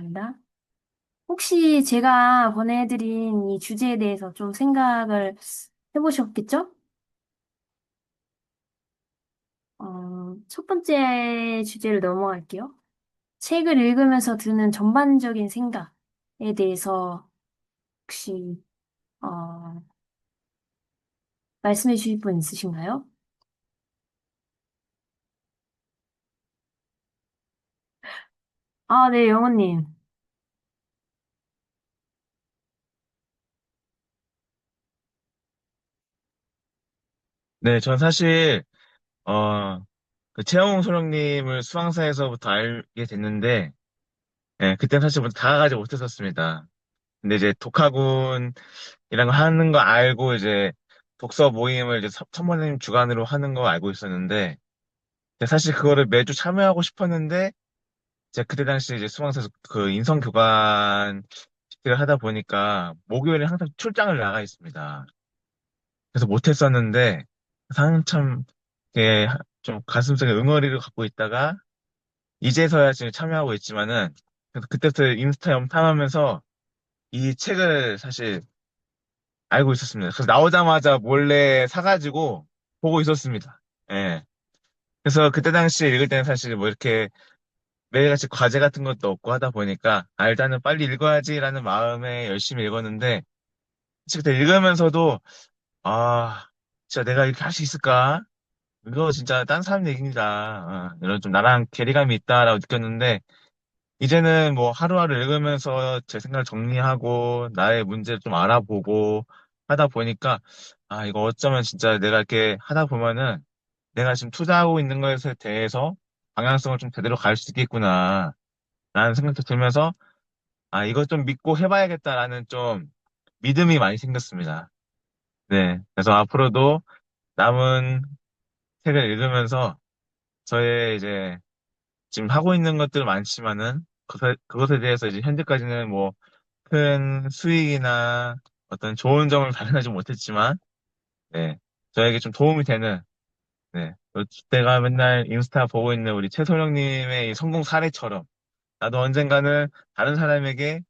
감사합니다. 혹시 제가 보내드린 이 주제에 대해서 좀 생각을 해보셨겠죠? 첫 번째 주제를 넘어갈게요. 책을 읽으면서 드는 전반적인 생각에 대해서 혹시, 어, 말씀해 주실 분 있으신가요? 아, 네, 영호님. 네, 전 사실, 그 최영웅 소령님을 수강사에서부터 알게 됐는데, 예, 그때 사실 뭐 다가가지 못했었습니다. 근데 이제 독학운이라는 거 하는 거 알고, 이제 독서 모임을 이제 천모님 주관으로 하는 거 알고 있었는데, 근데 사실 그거를 매주 참여하고 싶었는데, 제가 그때 당시 이제 수강사에서 그 인성교관 을 하다 보니까, 목요일에 항상 출장을 나가 있습니다. 그래서 못했었는데, 한참, 이렇게 좀 가슴속에 응어리를 갖고 있다가, 이제서야 지금 참여하고 있지만은, 그래서 그때부터 인스타 염탐하면서 이 책을 사실 알고 있었습니다. 그래서 나오자마자 몰래 사가지고 보고 있었습니다. 예. 그래서 그때 당시에 읽을 때는 사실 뭐 이렇게 매일같이 과제 같은 것도 없고 하다 보니까, 아, 일단은 빨리 읽어야지라는 마음에 열심히 읽었는데, 사실 그때 읽으면서도, 아, 진짜 내가 이렇게 할 수 있을까? 이거 진짜 딴 사람 얘기입니다. 이런 좀 나랑 괴리감이 있다라고 느꼈는데, 이제는 뭐 하루하루 읽으면서 제 생각을 정리하고 나의 문제를 좀 알아보고 하다 보니까, 아, 이거 어쩌면 진짜 내가 이렇게 하다 보면은 내가 지금 투자하고 있는 것에 대해서 방향성을 좀 제대로 갈 수 있겠구나 라는 생각도 들면서, 아, 이거 좀 믿고 해봐야겠다라는 좀 믿음이 많이 생겼습니다. 네. 그래서 앞으로도 남은 책을 읽으면서 저의 이제 지금 하고 있는 것들 많지만은 그것에 대해서 이제 현재까지는 뭐 큰 수익이나 어떤 좋은 점을 발견하지 못했지만, 네, 저에게 좀 도움이 되는, 네, 내가 맨날 인스타 보고 있는 우리 최소령님의 이 성공 사례처럼 나도 언젠가는 다른 사람에게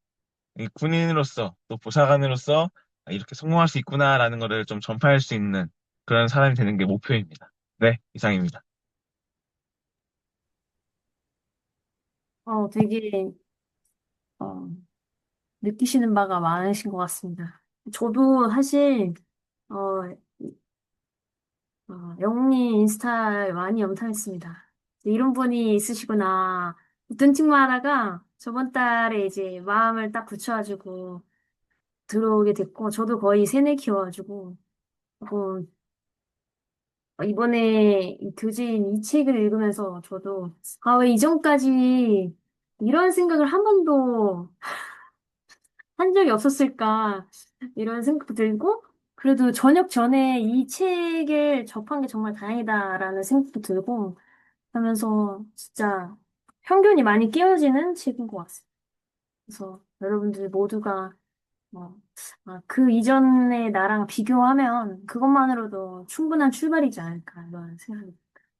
이 군인으로서 또 보좌관으로서 이렇게 성공할 수 있구나라는 거를 좀 전파할 수 있는 그런 사람이 되는 게 목표입니다. 네, 이상입니다. 되게, 어, 느끼시는 바가 많으신 것 같습니다. 저도 사실, 어, 영웅님 인스타 많이 염탐했습니다. 이런 분이 있으시구나. 뜬팅만 하다가 저번 달에 이제 마음을 딱 굳혀가지고 들어오게 됐고, 저도 거의 새내 키워가지고, 어, 이번에 이 교재인 이 책을 읽으면서 저도, 아, 왜 이전까지 이런 생각을 한 번도 한 적이 없었을까, 이런 생각도 들고, 그래도 저녁 전에 이 책을 접한 게 정말 다행이다라는 생각도 들고, 하면서 진짜 편견이 많이 깨어지는 책인 것 같습니다. 그래서 여러분들 모두가 그 이전의 나랑 비교하면 그것만으로도 충분한 출발이지 않을까 이런 생각이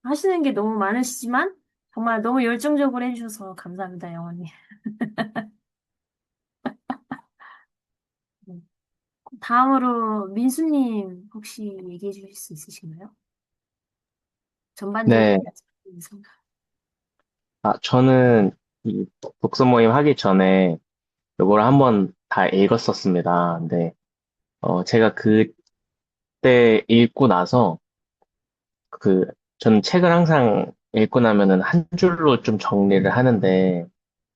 하시는 게 너무 많으시지만 정말 너무 열정적으로 해주셔서 감사합니다, 영원히. 네. 다음으로 민수님 혹시 얘기해 주실 수 있으신가요? 전반적인 네, 생각. 저는 이 독서 모임 하기 전에 요걸 한번 다 읽었었습니다. 근데 제가 그때 읽고 나서 그 전 책을 항상 읽고 나면은 한 줄로 좀 정리를 하는데,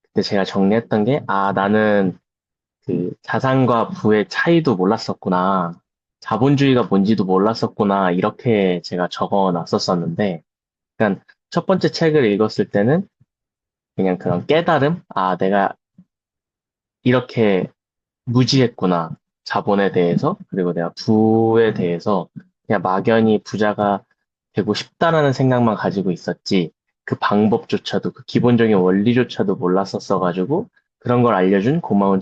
그때 제가 정리했던 게, 아, 나는 그 자산과 부의 차이도 몰랐었구나. 자본주의가 뭔지도 몰랐었구나. 이렇게 제가 적어 놨었었는데, 그러니까 첫 번째 책을 읽었을 때는 그냥 그런 깨달음? 아, 내가 이렇게 무지했구나. 자본에 대해서, 그리고 내가 부에 대해서 그냥 막연히 부자가 되고 싶다라는 생각만 가지고 있었지. 그 방법조차도, 그 기본적인 원리조차도 몰랐었어가지고, 그런 걸 알려준 고마운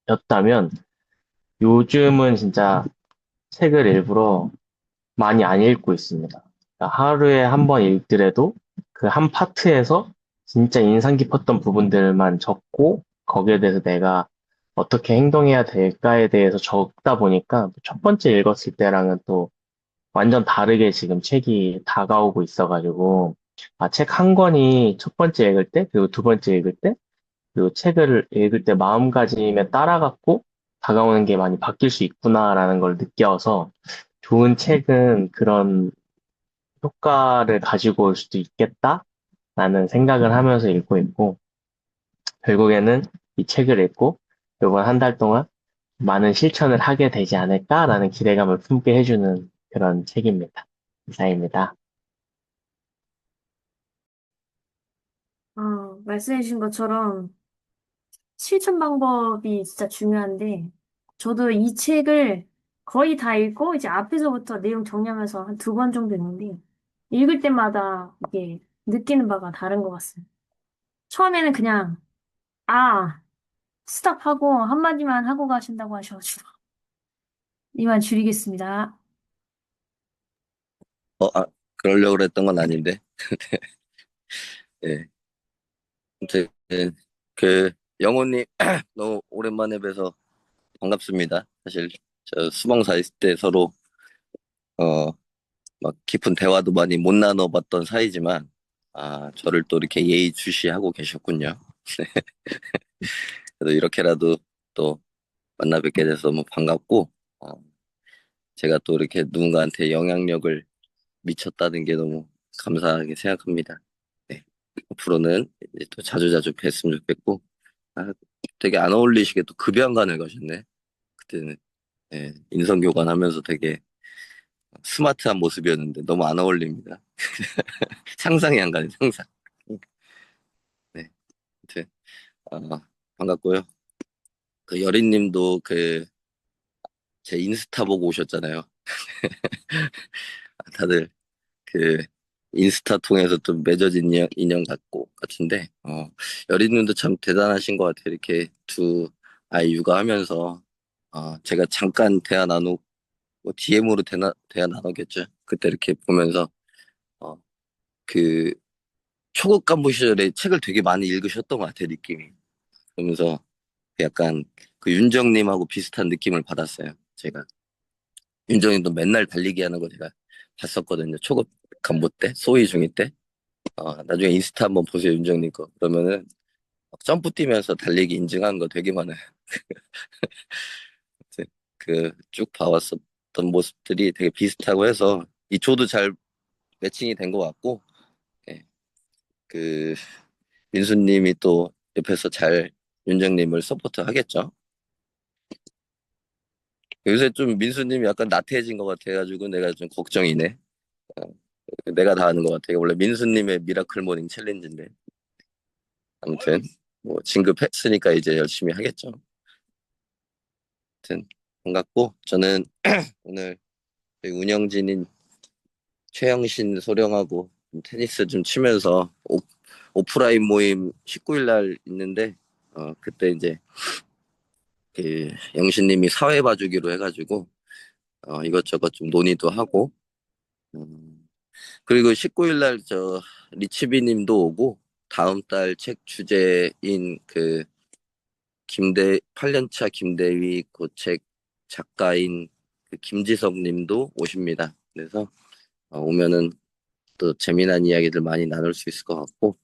였다면, 요즘은 진짜 책을 일부러 많이 안 읽고 있습니다. 그러니까 하루에 한 번 읽더라도 그 한 파트에서 진짜 인상 깊었던 부분들만 적고 거기에 대해서 내가 어떻게 행동해야 될까에 대해서 적다 보니까 첫 번째 읽었을 때랑은 또 완전 다르게 지금 책이 다가오고 있어가지고 아, 책 한 권이 첫 번째 읽을 때 그리고 두 번째 읽을 때 그리고 책을 읽을 때 마음가짐에 따라갖고 다가오는 게 많이 바뀔 수 있구나라는 걸 느껴서 좋은 책은 그런 효과를 가지고 올 수도 있겠다라는 생각을 하면서 읽고 있고 결국에는 이 책을 읽고 이번 한 달 동안 많은 실천을 하게 되지 않을까라는 기대감을 품게 해주는 그런 책입니다. 이상입니다. 말씀해주신 것처럼 실천 방법이 진짜 중요한데, 저도 이 책을 거의 다 읽고, 이제 앞에서부터 내용 정리하면서 한 두 번 정도 읽는데, 읽을 때마다 이게 느끼는 바가 다른 것 같습니다. 처음에는 그냥, 아, 스탑하고 한마디만 하고 가신다고 하셔가지고, 이만 줄이겠습니다. 아, 그러려고 그랬던 건 아닌데. 예. 아무튼, 그, 영호님, 너무 오랜만에 뵈서 반갑습니다. 사실, 저 수방사 있을 때 서로, 어, 막 깊은 대화도 많이 못 나눠봤던 사이지만, 아, 저를 또 이렇게 예의주시하고 계셨군요. 그래도 이렇게라도 또 만나 뵙게 돼서 너무 반갑고, 어, 제가 또 이렇게 누군가한테 영향력을 미쳤다는 게 너무 감사하게 생각합니다. 네. 앞으로는 이제 또 자주자주 뵀으면 좋겠고, 아, 되게 안 어울리시게 또 급여한관을 가셨네. 그때는 예, 인성 교관하면서 되게 스마트한 모습이었는데 너무 안 어울립니다. 상상이 안 가네, 상상. 네, 아무튼 반갑고요. 그 여린님도 그 제 인스타 보고 오셨잖아요. 다들 그 인스타 통해서 좀 맺어진 인연 같은데 여린님도 참 대단하신 것 같아요. 이렇게 두 아이 육아하면서 제가 잠깐 대화 나누고 뭐 DM으로 대화 나누겠죠. 그때 이렇게 보면서 어, 그 초급 간부 시절에 책을 되게 많이 읽으셨던 것 같아요, 느낌이. 그러면서 약간 그 윤정님하고 비슷한 느낌을 받았어요, 제가. 윤정님도 맨날 달리기 하는 거 제가 봤었거든요. 초급 간부 때, 소위 중위 때. 나중에 인스타 한번 보세요, 윤정님 거. 그러면은 막 점프 뛰면서 달리기 인증한 거 되게 많아요. 그 쭉 봐왔었던 모습들이 되게 비슷하고 해서 이 조도 잘 매칭이 된 것 같고, 예, 그 민수님이 또 옆에서 잘 윤정님을 서포트 하겠죠. 요새 좀 민수님이 약간 나태해진 것 같아가지고 내가 좀 걱정이네. 어, 내가 다 하는 것 같아. 원래 민수님의 미라클 모닝 챌린지인데. 아무튼 뭐 진급했으니까 이제 열심히 하겠죠. 아무튼 반갑고 저는 오늘 저희 운영진인 최영신 소령하고 테니스 좀 치면서 오프라인 모임 19일 날 있는데 그때 이제 그 영신님이 사회 봐주기로 해가지고 이것저것 좀 논의도 하고 그리고 19일 날 저 리치비 님도 오고 다음 달 책 주제인 그 8년차 김대위 고책 작가인 그 김지석 님도 오십니다. 그래서 오면은 또 재미난 이야기들 많이 나눌 수 있을 것 같고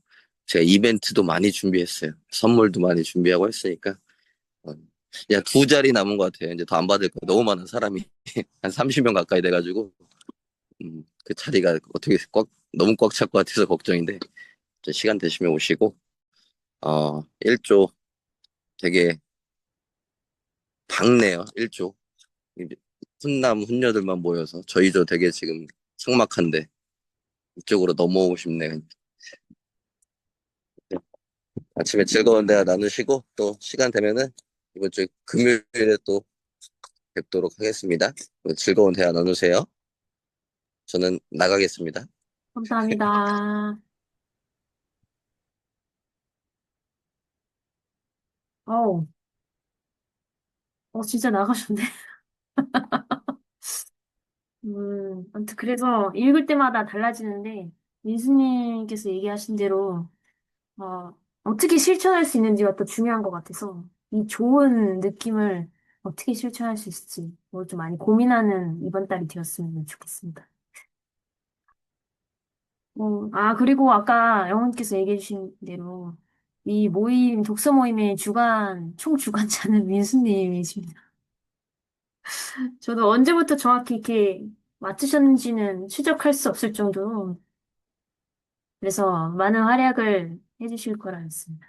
제가 이벤트도 많이 준비했어요. 선물도 많이 준비하고 했으니까 어, 야, 두 자리 남은 것 같아요. 이제 더 안 받을 거 너무 많은 사람이 한 30명 가까이 돼가지고 그 자리가 어떻게 너무 꽉 찰 것 같아서 걱정인데 시간 되시면 오시고 1조 되게 밝네요. 1조 훈남 훈녀들만 모여서 저희도 되게 지금 삭막한데 이쪽으로 넘어오고 싶네요. 아침에 즐거운 대화 나누시고 또 시간 되면은 이번 주 금요일에 또 뵙도록 하겠습니다. 즐거운 대화 나누세요. 저는 나가겠습니다. 감사합니다. 어우, 진짜 나가셨네. 아무튼 그래서 읽을 때마다 달라지는데, 민수님께서 얘기하신 대로 어떻게 실천할 수 있는지가 또 중요한 것 같아서 이 좋은 느낌을 어떻게 실천할 수 있을지 뭐 좀 많이 고민하는 이번 달이 되었으면 좋겠습니다. 그리고 아까 영훈께서 얘기해 주신 대로 이 모임, 독서 모임의 총 주관자는 민수님이십니다. 저도 언제부터 정확히 이렇게 맡으셨는지는 추적할 수 없을 정도로 그래서 많은 활약을 해주실 거라 믿습니다.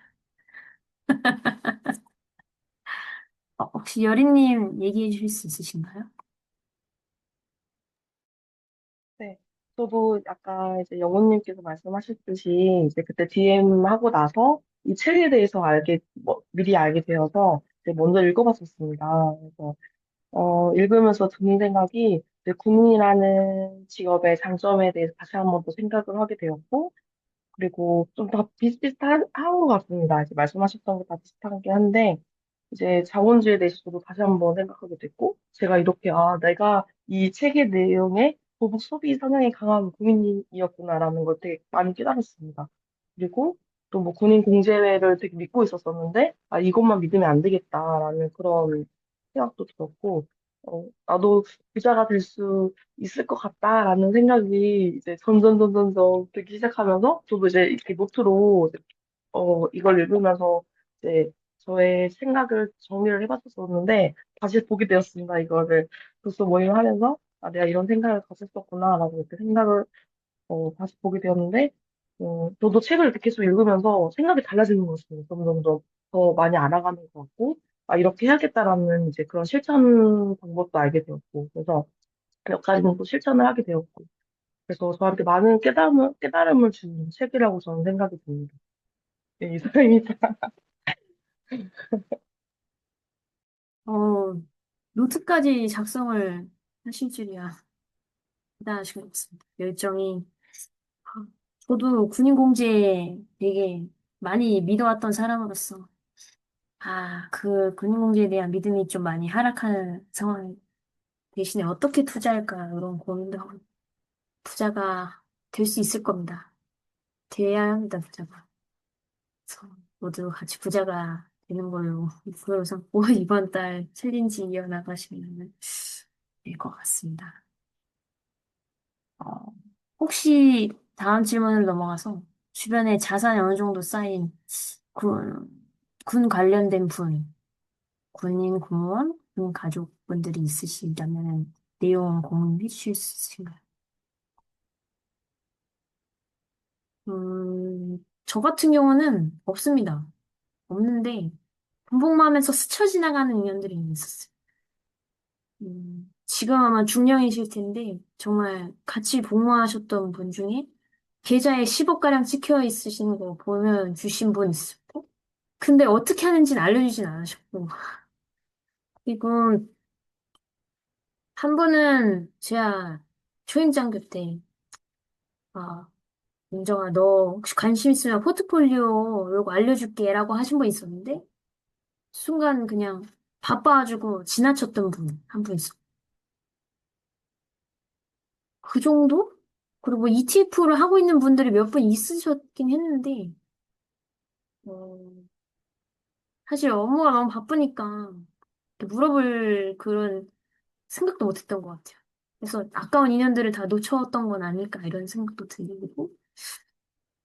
혹시 여린님 얘기해 주실 수 있으신가요? 네. 저도 아까 이제 영호님께서 말씀하셨듯이 이제 그때 DM 하고 나서 이 책에 대해서 미리 알게 되어서 이제 먼저 읽어봤었습니다. 그래서, 읽으면서 드는 생각이 이제 군인이라는 직업의 장점에 대해서 다시 한번 또 생각을 하게 되었고, 그리고 좀 다 비슷비슷한 것 같습니다. 이제 말씀하셨던 거 다 비슷하긴 한데, 이제 자본주의에 대해서 저도 다시 한번 생각하게 됐고, 제가 이렇게, 내가 이 책의 내용에 보복 소비 성향이 강한 국민이었구나라는 걸 되게 많이 깨달았습니다. 그리고 또 뭐 군인 공제를 되게 믿고 있었었는데, 이것만 믿으면 안 되겠다라는 그런 생각도 들었고, 나도 부자가 될 수 있을 것 같다라는 생각이 이제 점점 들기 시작하면서, 저도 이제 이렇게 노트로 이걸 읽으면서 이제 저의 생각을 정리를 해봤었었는데, 다시 보게 되었습니다. 이거를 독서 모임을 하면서, 내가 이런 생각을 가졌었구나라고 이렇게 생각을 다시 보게 되었는데, 저도 책을 이렇게 계속 읽으면서 생각이 달라지는 것 같습니다. 점점점 더 많이 알아가는 것 같고, 이렇게 해야겠다라는 이제 그런 실천 방법도 알게 되었고, 그래서 몇 가지는 또 실천을 하게 되었고, 그래서 저한테 많은 깨달음을 주는 책이라고 저는 생각이 듭니다. 네, 이상입니다. 어, 노트까지 작성을 하실 줄이야. 대단하신 것 같습니다. 열정이. 아, 저도 군인공제 되게 많이 믿어왔던 사람으로서, 그 군인공제에 대한 믿음이 좀 많이 하락하는 상황 대신에 어떻게 투자할까, 이런 고민도 하고, 부자가 될 수 있을 겁니다. 돼야 합니다, 부자가. 그래서 모두 같이 부자가 되는 걸로 목표로 삼고 이번 달 챌린지 이어나가시면 될 것 같습니다. 어, 혹시 다음 질문을 넘어가서 주변에 자산이 어느 정도 쌓인 군, 군 관련된 분, 군인, 공무원, 군 가족분들이 있으시다면 내용 공유해 주실 수 있을까요? 저 같은 경우는 없습니다. 없는데 군복무하면서 스쳐 지나가는 인연들이 있었어요. 지금 아마 중령이실 텐데 정말 같이 복무하셨던 분 중에 계좌에 10억가량 찍혀 있으신 거 보면 주신 분 있었고 근데 어떻게 하는지는 알려주진 않으셨고 그리고 한 분은 제가 초임장교 때 아, 민정아 너 혹시 관심 있으면 포트폴리오 요거 알려줄게 라고 하신 분 있었는데 순간 그냥 바빠가지고 지나쳤던 분 한 분 있었고 그 정도? 그리고 ETF를 하고 있는 분들이 몇 분 있으셨긴 했는데, 어, 사실 업무가 너무 바쁘니까 이렇게 물어볼 그런 생각도 못 했던 것 같아요. 그래서 아까운 인연들을 다 놓쳤던 건 아닐까 이런 생각도 들고,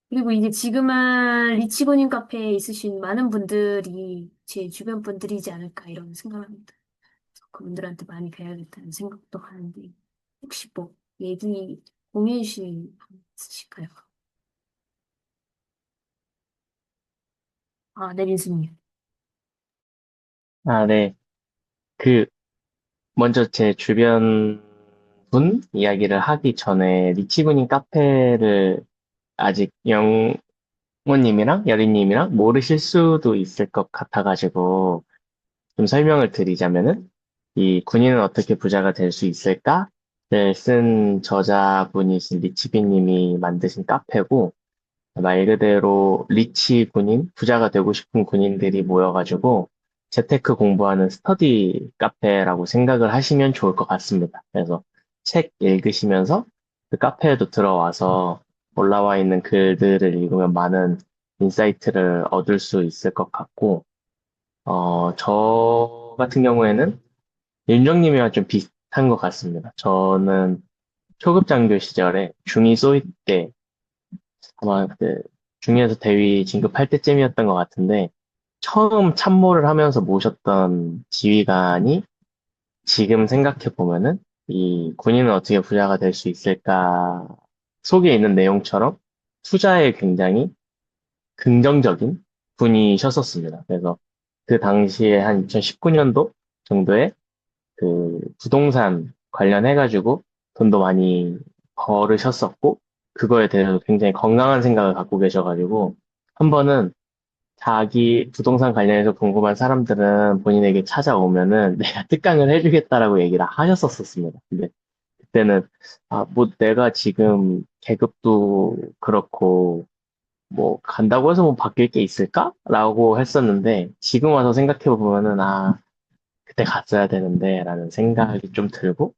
그리고 이제 지금은 리치고님 카페에 있으신 많은 분들이 제 주변 분들이지 않을까 이런 생각을 합니다. 그래서 그분들한테 많이 배워야겠다는 생각도 하는데, 혹시 뭐 얘기 공유해 주실 분 있으실까요? 네, 민수님. 네. 그, 먼저 제 주변 분 이야기를 하기 전에 리치군인 카페를 아직 영호님이랑 여리님이랑 모르실 수도 있을 것 같아가지고 좀 설명을 드리자면은 이 군인은 어떻게 부자가 될 수 있을까를 쓴 저자분이신 리치비님이 만드신 카페고 말 그대로 리치 군인, 부자가 되고 싶은 군인들이 모여가지고 재테크 공부하는 스터디 카페라고 생각을 하시면 좋을 것 같습니다. 그래서 책 읽으시면서 그 카페에도 들어와서 올라와 있는 글들을 읽으면 많은 인사이트를 얻을 수 있을 것 같고, 저 같은 경우에는 윤정님이랑 좀 비슷한 것 같습니다. 저는 초급 장교 시절에 중위 소위 때, 아마 그때 중위에서 대위 진급할 때쯤이었던 것 같은데, 처음 참모를 하면서 모셨던 지휘관이 지금 생각해 보면은 이 군인은 어떻게 부자가 될 수 있을까 속에 있는 내용처럼 투자에 굉장히 긍정적인 분이셨었습니다. 그래서 그 당시에 한 2019년도 정도에 그 부동산 관련해가지고 돈도 많이 벌으셨었고, 그거에 대해서 굉장히 건강한 생각을 갖고 계셔가지고, 한 번은 자기 부동산 관련해서 궁금한 사람들은 본인에게 찾아오면은 내가 특강을 해주겠다라고 얘기를 하셨었습니다. 근데 그때는, 뭐 내가 지금 계급도 그렇고, 뭐 간다고 해서 뭐 바뀔 게 있을까? 라고 했었는데, 지금 와서 생각해 보면은, 그때 갔어야 되는데, 라는 생각이 좀 들고,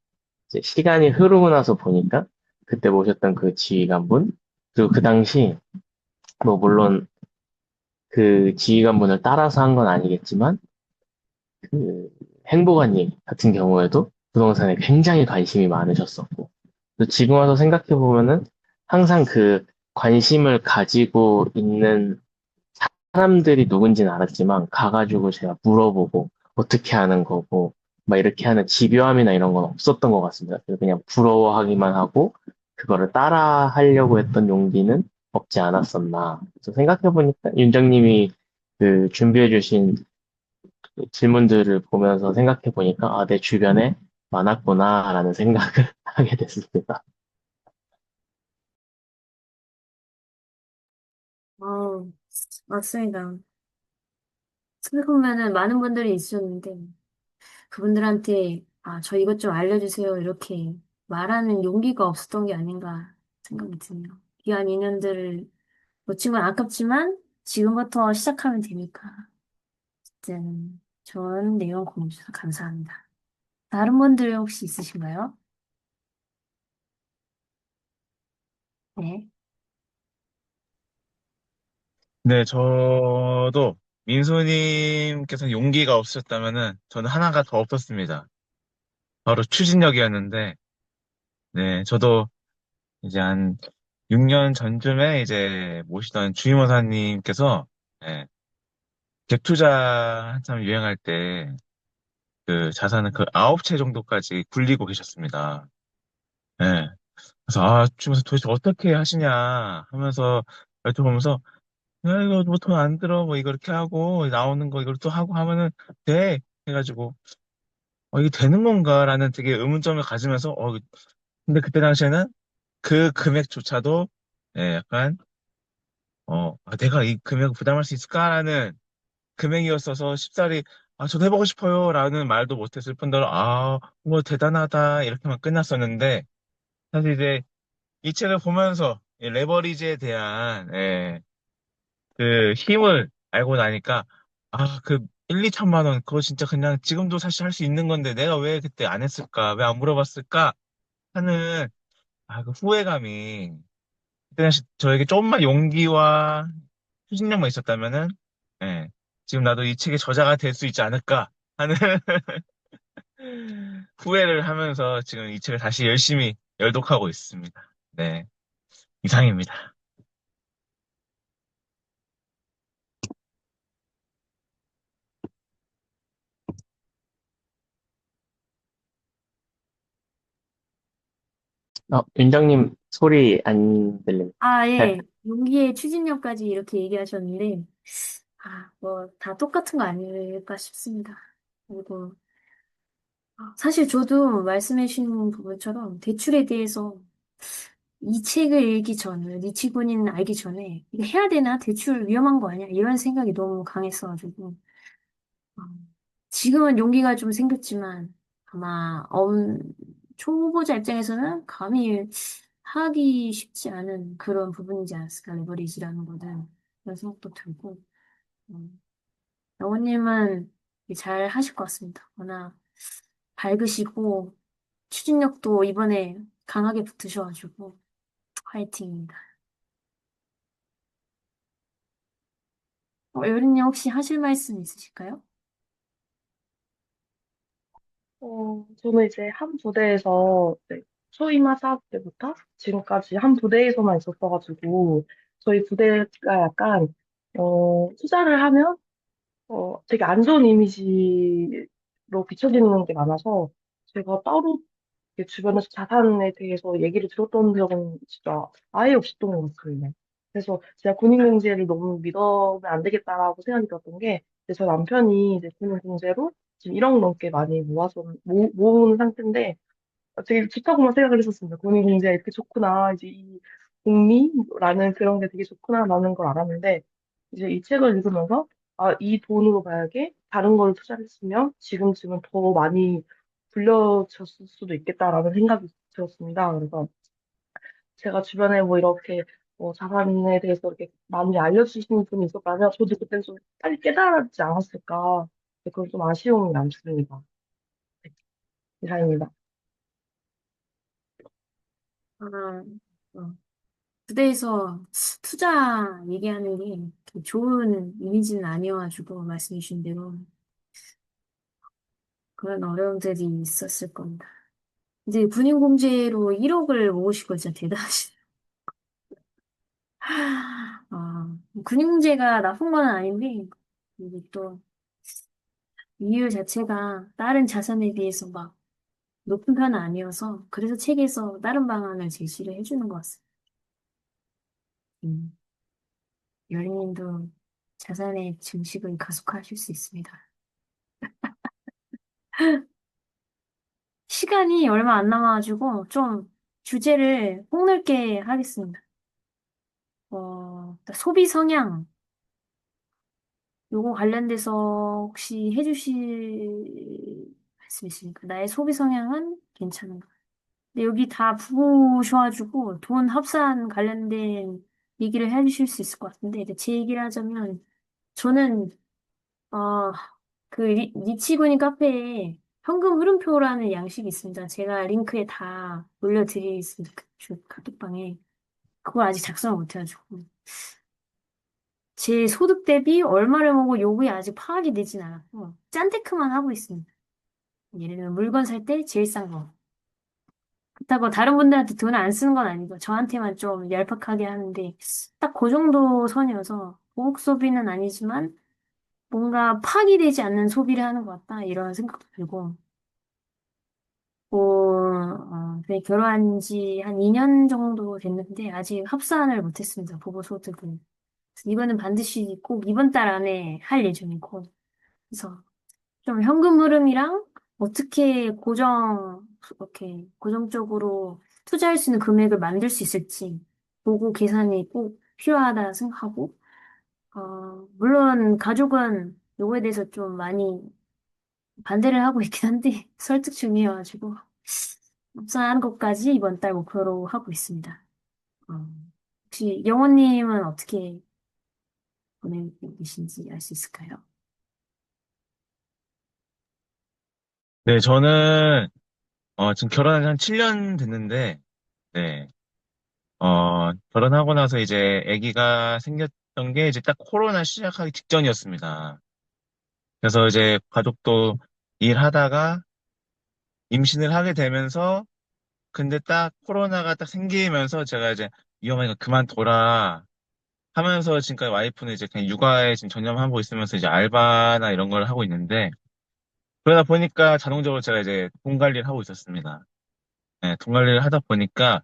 이제 시간이 흐르고 나서 보니까, 그때 모셨던 그 지휘관분, 그리고 그 당시, 뭐 물론 그 지휘관분을 따라서 한 건 아니겠지만, 그 행보관님 같은 경우에도 부동산에 굉장히 관심이 많으셨었고, 또 지금 와서 생각해 보면은 항상 그 관심을 가지고 있는 사람들이 누군지는 알았지만 가가지고 제가 물어보고 어떻게 하는 거고 막 이렇게 하는 집요함이나 이런 건 없었던 것 같습니다. 그래서 그냥 부러워하기만 하고 그거를 따라 하려고 했던 용기는 없지 않았었나. 그래서 생각해 보니까 윤정님이 그 준비해 주신 그 질문들을 보면서 생각해 보니까 내 주변에 많았구나라는 생각을 하게 됐습니다. 아, 맞습니다. 생각해보면은 많은 분들이 있었는데, 그분들한테, 저 이것 좀 알려주세요. 이렇게 말하는 용기가 없었던 게 아닌가 생각이 드네요. 귀한 인연들을 놓친 건 아깝지만, 지금부터 시작하면 되니까. 어쨌든, 좋은 내용 공유 주셔서 감사합니다. 다른 분들 혹시 있으신가요? 네. 네, 저도 민소님께서 용기가 없으셨다면은 저는 하나가 더 없었습니다. 바로 추진력이었는데, 네, 저도 이제 한 6년 전쯤에 이제 모시던 주임원사님께서, 네, 갭 투자 한참 유행할 때 그 자산을 그 9채 정도까지 굴리고 계셨습니다. 네. 그래서 주면서 도대체 어떻게 하시냐 하면서 여쭤보면서 야, 이거 뭐 돈 안 들어 뭐 이거 이렇게 하고 나오는 거 이걸 또 하고 하면은 돼 해가지고 이게 되는 건가라는 되게 의문점을 가지면서 근데 그때 당시에는 그 금액조차도 약간 내가 이 금액을 부담할 수 있을까라는 금액이었어서 쉽사리 저도 해보고 싶어요라는 말도 못했을 뿐더러 뭐 대단하다 이렇게만 끝났었는데 사실 이제 이 책을 보면서 이 레버리지에 대한 그 힘을 알고 나니까 그 1, 2천만 원 그거 진짜 그냥 지금도 사실 할 수 있는 건데 내가 왜 그때 안 했을까 왜 안 물어봤을까 하는 그 후회감이 그때 당시 저에게 조금만 용기와 추진력만 있었다면은 예, 지금 나도 이 책의 저자가 될 수 있지 않을까 하는 후회를 하면서 지금 이 책을 다시 열심히 열독하고 있습니다. 네, 이상입니다. 윤정님 소리 안 들립니다. 예. 용기의 추진력까지 이렇게 얘기하셨는데, 뭐, 다 똑같은 거 아닐까 싶습니다. 그리고, 사실 저도 말씀해주신 부분처럼 대출에 대해서 이 책을 읽기 전에, 리치군인 알기 전에, 이거 해야 되나? 대출 위험한 거 아니야? 이런 생각이 너무 강했어가지고, 어, 지금은 용기가 좀 생겼지만, 아마, 초보자 입장에서는 감히 하기 쉽지 않은 그런 부분이지 않았을까, 레버리지라는 거는. 그런 생각도 들고, 음, 영호님은 잘 하실 것 같습니다. 워낙 밝으시고, 추진력도 이번에 강하게 붙으셔가지고, 화이팅입니다. 여린님 혹시 하실 말씀 있으실까요? 저는 이제 한 부대에서 이제 초임하사 때부터 지금까지 한 부대에서만 있었어가지고, 저희 부대가 약간, 투자를 하면, 되게 안 좋은 이미지로 비춰지는 게 많아서, 제가 따로 이렇게 주변에서 자산에 대해서 얘기를 들었던 적은 진짜 아예 없었던 것 같아요. 그래서 제가 군인공제를 너무 믿으면 안 되겠다라고 생각이 들었던 게, 이제 저 남편이 이제 군인공제로 지금 1억 넘게 많이 모은 상태인데, 되게 좋다고만 생각을 했었습니다. 군인공제가 이렇게 좋구나. 이제 이 복리라는 그런 게 되게 좋구나라는 걸 알았는데, 이제 이 책을 읽으면서, 아, 이 돈으로 만약에 다른 걸 투자를 했으면 지금쯤은 더 많이 불려졌을 수도 있겠다라는 생각이 들었습니다. 그래서 제가 주변에 뭐 이렇게 자산에 대해서 이렇게 많이 알려주시는 분이 있었다면 저도 그때 좀 빨리 깨달았지 않았을까. 네, 그건 좀 아쉬움이 남습니다. 네, 이상입니다. 아, 어, 부대에서 투자 얘기하는 게 그렇게 좋은 이미지는 아니어가지고 말씀해 주신 대로 그런 어려움들이 있었을 겁니다. 이제 군인공제로 1억을 모으신 거 진짜 대단하시네요. 군인공제가 나쁜 건 아닌데 이게 또 이율 자체가 다른 자산에 비해서 막 높은 편은 아니어서 그래서 책에서 다른 방안을 제시를 해주는 것 같습니다. 음, 여린님도 자산의 증식을 가속화하실 수 있습니다. 시간이 얼마 안 남아가지고 좀 주제를 폭넓게 하겠습니다. 소비 성향, 요거 관련돼서 혹시 해주실 말씀 있습니까? 나의 소비 성향은 괜찮은가? 근데 여기 다 부으셔가지고 돈 합산 관련된 얘기를 해주실 수 있을 것 같은데, 이제 제 얘기를 하자면, 저는, 어, 니치군인 카페에 현금 흐름표라는 양식이 있습니다. 제가 링크에 다 올려드리겠습니다. 카톡방에. 그걸 아직 작성을 못해가지고. 제 소득 대비 얼마를 먹고 요구에 아직 파악이 되진 않았고, 짠테크만 하고 있습니다. 예를 들면 물건 살 때 제일 싼 거. 그렇다고 다른 분들한테 돈을 안 쓰는 건 아니고 저한테만 좀 얄팍하게 하는데 딱 그 정도 선이어서 고급 소비는 아니지만 뭔가 파기되지 않는 소비를 하는 것 같다 이런 생각도 들고 결혼한 지 한 2년 정도 됐는데 아직 합산을 못했습니다. 부부 소득은. 그래서 이거는 반드시 꼭 이번 달 안에 할 예정이고 그래서 좀 현금 흐름이랑 어떻게 이렇게 고정적으로 투자할 수 있는 금액을 만들 수 있을지 보고 계산이 꼭 필요하다 생각하고, 물론 가족은 요거에 대해서 좀 많이 반대를 하고 있긴 한데 설득 중이어가지고 합산하는 것까지 이번 달 목표로 하고 있습니다. 어, 혹시 영호님은 어떻게 보내고 계신지 알 수 있을까요? 네, 저는, 지금 결혼한 지 한 7년 됐는데, 네, 결혼하고 나서 이제 아기가 생겼던 게 이제 딱 코로나 시작하기 직전이었습니다. 그래서 이제 가족도 일하다가 임신을 하게 되면서, 근데 딱 코로나가 딱 생기면서 제가 이제 위험하니까 그만둬라 하면서 지금까지 와이프는 이제 그냥 육아에 지금 전념하고 있으면서 이제 알바나 이런 걸 하고 있는데, 그러다 보니까 자동적으로 제가 이제 돈 관리를 하고 있었습니다. 네, 돈 관리를 하다 보니까,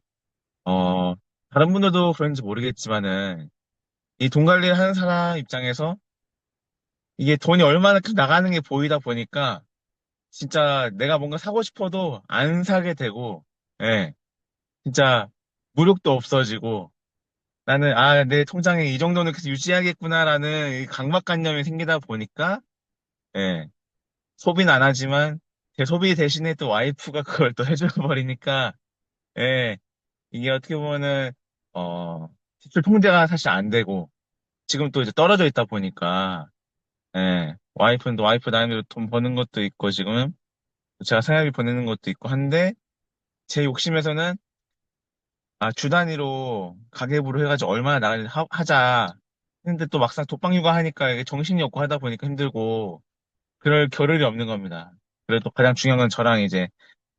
어, 다른 분들도 그런지 모르겠지만은, 이 돈 관리를 하는 사람 입장에서 이게 돈이 얼마나 나가는 게 보이다 보니까, 진짜 내가 뭔가 사고 싶어도 안 사게 되고, 예, 진짜 무력도 없어지고, 나는, 내 통장에 이 정도는 계속 유지하겠구나라는 이 강박관념이 생기다 보니까, 예, 소비는 안 하지만, 제 소비 대신에 또 와이프가 그걸 또 해줘 버리니까, 예, 이게 어떻게 보면은, 지출 통제가 사실 안 되고, 지금 또 이제 떨어져 있다 보니까, 예, 와이프는 또 와이프 나름대로 돈 버는 것도 있고, 지금, 제가 생활비 보내는 것도 있고 한데, 제 욕심에서는, 주 단위로 가계부로 해가지고 얼마나 나가는지 하자. 근데 또 막상 독방 육아하니까 이게 정신이 없고 하다 보니까 힘들고 그럴 겨를이 없는 겁니다. 그래도 또 가장 중요한 건 저랑 이제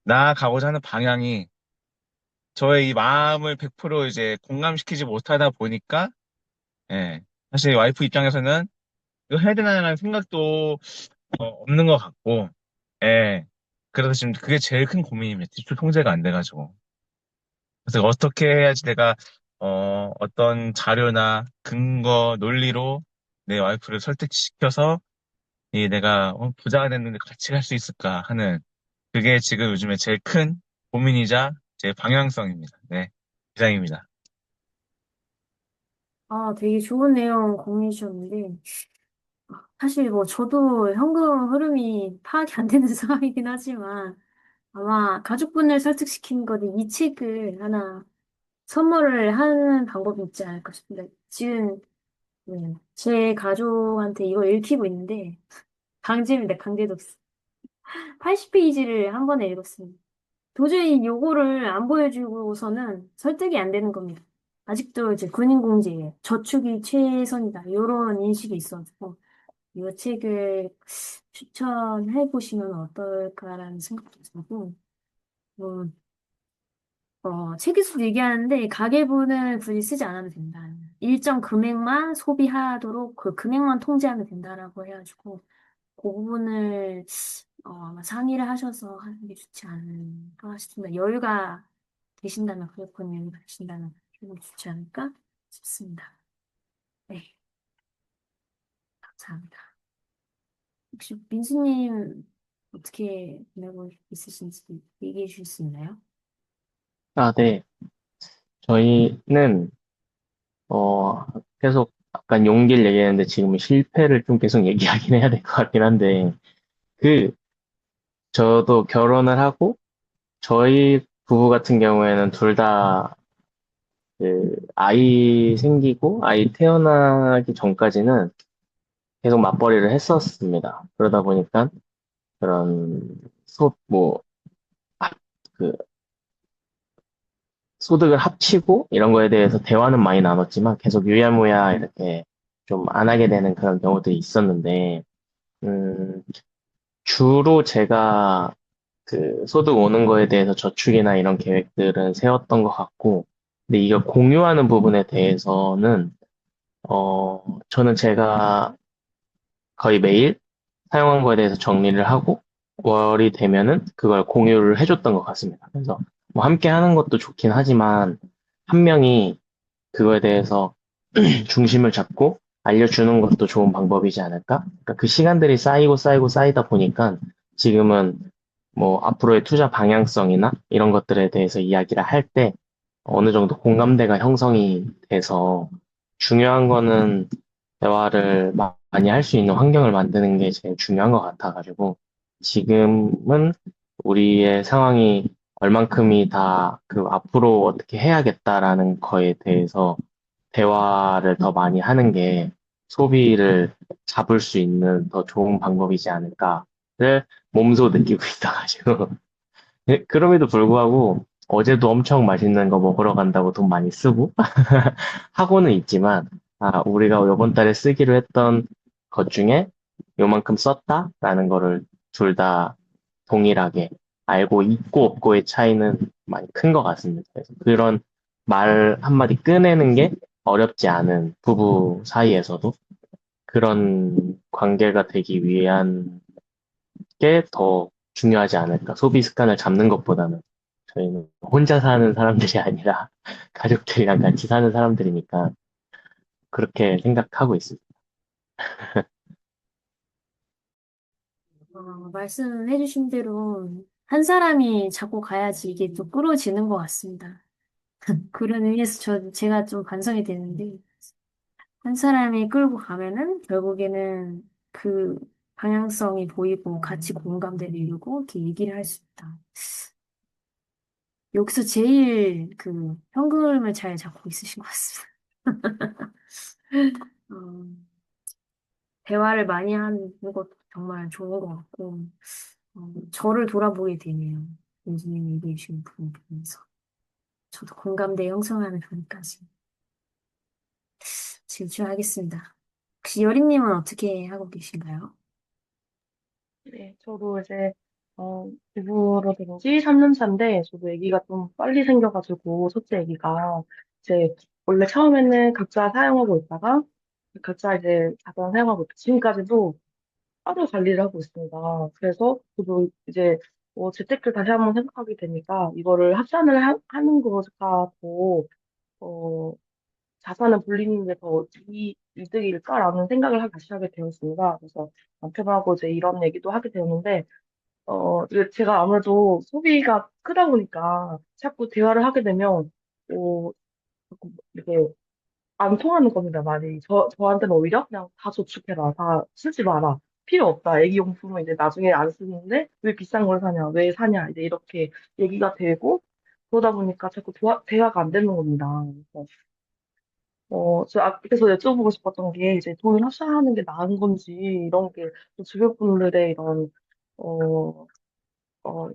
나아가고자 하는 방향이 저의 이 마음을 100% 이제 공감시키지 못하다 보니까 예, 사실 와이프 입장에서는 이거 해야 되나라는 생각도 없는 것 같고 예, 그래서 지금 그게 제일 큰 고민입니다. 지출 통제가 안 돼가지고. 그래서 어떻게 해야지 내가 어떤 자료나 근거, 논리로 내 와이프를 설득시켜서 이 내가 부자가 됐는데 같이 갈 수 있을까 하는 그게 지금 요즘에 제일 큰 고민이자 제 방향성입니다. 네, 이상입니다. 아, 되게 좋은 내용 공유해주셨는데, 사실 뭐 저도 현금 흐름이 파악이 안 되는 상황이긴 하지만, 아마 가족분을 설득시키는 거는 이 책을 하나 선물을 하는 방법이 있지 않을까 싶은데, 지금, 제 가족한테 이거 읽히고 있는데, 강제입니다, 강제독서. 80페이지를 한 번에 읽었습니다. 도저히 요거를 안 보여주고서는 설득이 안 되는 겁니다. 아직도 이제 군인공제에 저축이 최선이다. 이런 인식이 있어서 이 책을 추천해 보시면 어떨까라는 생각도 들고, 뭐, 책에서도 얘기하는데 가계부는 굳이 쓰지 않아도 된다. 일정 금액만 소비하도록 그 금액만 통제하면 된다라고 해가지고 그 부분을 아마 상의를 하셔서 하는 게 좋지 않을까 싶습니다. 여유가 되신다면, 그렇군 여유가 되신다면 좀 좋지 않을까 싶습니다. 네, 감사합니다. 혹시 민수님 어떻게 보내고 있으신지 얘기해 주실 수 있나요? 아, 네. 저희는, 계속 약간 용기를 얘기했는데 지금은 실패를 좀 계속 얘기하긴 해야 될 것 같긴 한데, 그, 저도 결혼을 하고, 저희 부부 같은 경우에는 둘 다, 아이 생기고, 아이 태어나기 전까지는 계속 맞벌이를 했었습니다. 그러다 보니까, 그런, 뭐, 그, 소득을 합치고, 이런 거에 대해서 대화는 많이 나눴지만, 계속 유야무야 이렇게 좀 안 하게 되는 그런 경우들이 있었는데, 음, 주로 제가 소득 오는 거에 대해서 저축이나 이런 계획들은 세웠던 것 같고, 근데 이거 공유하는 부분에 대해서는, 저는 제가 거의 매일 사용한 거에 대해서 정리를 하고, 월이 되면은 그걸 공유를 해줬던 것 같습니다. 그래서 뭐 함께 하는 것도 좋긴 하지만, 한 명이 그거에 대해서 중심을 잡고 알려주는 것도 좋은 방법이지 않을까? 그러니까 그 시간들이 쌓이고 쌓이고 쌓이다 보니까 지금은 뭐 앞으로의 투자 방향성이나 이런 것들에 대해서 이야기를 할 때 어느 정도 공감대가 형성이 돼서 중요한 거는 대화를 많이 할 수 있는 환경을 만드는 게 제일 중요한 것 같아가지고 지금은 우리의 상황이 얼만큼이 다 그 앞으로 어떻게 해야겠다라는 거에 대해서 대화를 더 많이 하는 게 소비를 잡을 수 있는 더 좋은 방법이지 않을까를 몸소 느끼고 있어가지고. 그럼에도 불구하고 어제도 엄청 맛있는 거 먹으러 간다고 돈 많이 쓰고 하고는 있지만, 우리가 이번 달에 쓰기로 했던 것 중에 요만큼 썼다라는 거를 둘 다 동일하게 알고 있고 없고의 차이는 많이 큰 것 같습니다. 그래서 그런 말 한마디 꺼내는 게 어렵지 않은 부부 사이에서도 그런 관계가 되기 위한 게 더 중요하지 않을까. 소비 습관을 잡는 것보다는 저희는 혼자 사는 사람들이 아니라 가족들이랑 같이 사는 사람들이니까 그렇게 생각하고 있습니다. 말씀해주신 대로 한 사람이 잡고 가야지 이게 또 끌어지는 것 같습니다. 그런 의미에서 제가 좀 반성이 되는데, 한 사람이 끌고 가면은 결국에는 그 방향성이 보이고 같이 공감대를 이루고 이렇게 얘기를 할 수 있다. 여기서 제일 현금을 잘 잡고 있으신 것 같습니다. 어, 대화를 많이 하는 것도 정말 좋은 것 같고, 저를 돌아보게 되네요. 교수님이 얘기해 주신 부분 보면서. 저도 공감대 형성하는 부분까지. 진출하겠습니다. 혹시 여린님은 어떻게 하고 계신가요? 네, 저도 이제, 주부로 된 지 3년 차인데, 저도 아기가 좀 빨리 생겨가지고, 첫째 아기가, 이제, 원래 처음에는 각자 사용하고 있다가, 각자 이제 자동 사용하고 있다. 지금까지도 따로 관리를 하고 있습니다. 그래서 저도 이제, 재테크를 다시 한번 생각하게 되니까, 이거를 합산을 하는 거가 더, 어, 자산을 불리는 게 더 이득일까라는 생각을 다시 하게 되었습니다. 그래서 남편하고 이제 이런 얘기도 하게 되었는데, 이게 제가 아무래도 소비가 크다 보니까 자꾸 대화를 하게 되면, 자꾸 이렇게 안 통하는 겁니다, 말이. 저한테는 오히려 그냥 다 저축해라, 다 쓰지 마라. 필요 없다. 애기용품은 이제 나중에 안 쓰는데 왜 비싼 걸 사냐, 왜 사냐, 이제 이렇게 얘기가 되고, 그러다 보니까 자꾸 대화가 안 되는 겁니다. 그래서 여쭤보고 싶었던 게, 이제 돈을 합산하는 게 나은 건지, 이런 게, 또 주변 분들의 이런, 어,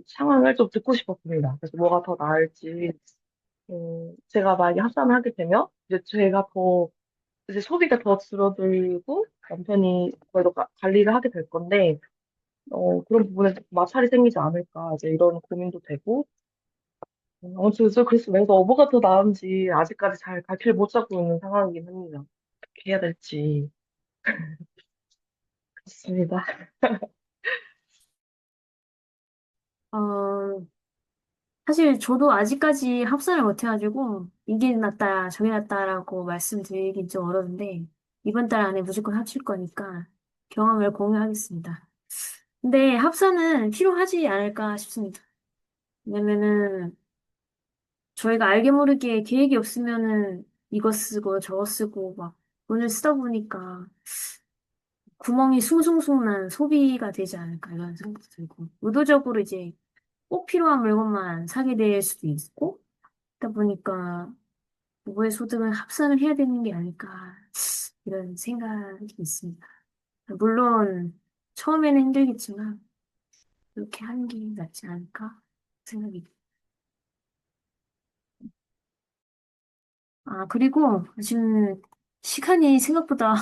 상황을 좀 듣고 싶었습니다. 그래서 뭐가 더 나을지, 제가 만약에 합산을 하게 되면, 이제 제가 더, 이제 소비가 더 줄어들고, 남편이 거의 더 관리를 하게 될 건데, 그런 부분에서 마찰이 생기지 않을까, 이제 이런 고민도 되고, 아무튼, 그래서 내가 뭐가 더 나은지 아직까지 잘 갈피를 못 잡고 있는 상황이긴 합니다. 어떻게 해야 될지. 그렇습니다. 어, 사실 저도 아직까지 합산을 못 해가지고 이게 낫다 저게 낫다라고 말씀드리긴 좀 어려운데 이번 달 안에 무조건 합칠 거니까 경험을 공유하겠습니다. 근데 합산은 필요하지 않을까 싶습니다. 왜냐면은 저희가 알게 모르게 계획이 없으면은 이거 쓰고 저거 쓰고 막 돈을 쓰다 보니까 구멍이 숭숭숭 난 소비가 되지 않을까 이런 생각도 들고 의도적으로 이제 꼭 필요한 물건만 사게 될 수도 있고 그러다 보니까 부부의 소득은 합산을 해야 되는 게 아닐까 이런 생각이 있습니다. 물론 처음에는 힘들겠지만 그렇게 하는 게 낫지 않을까 생각이 듭니다. 아, 그리고 지금 시간이 생각보다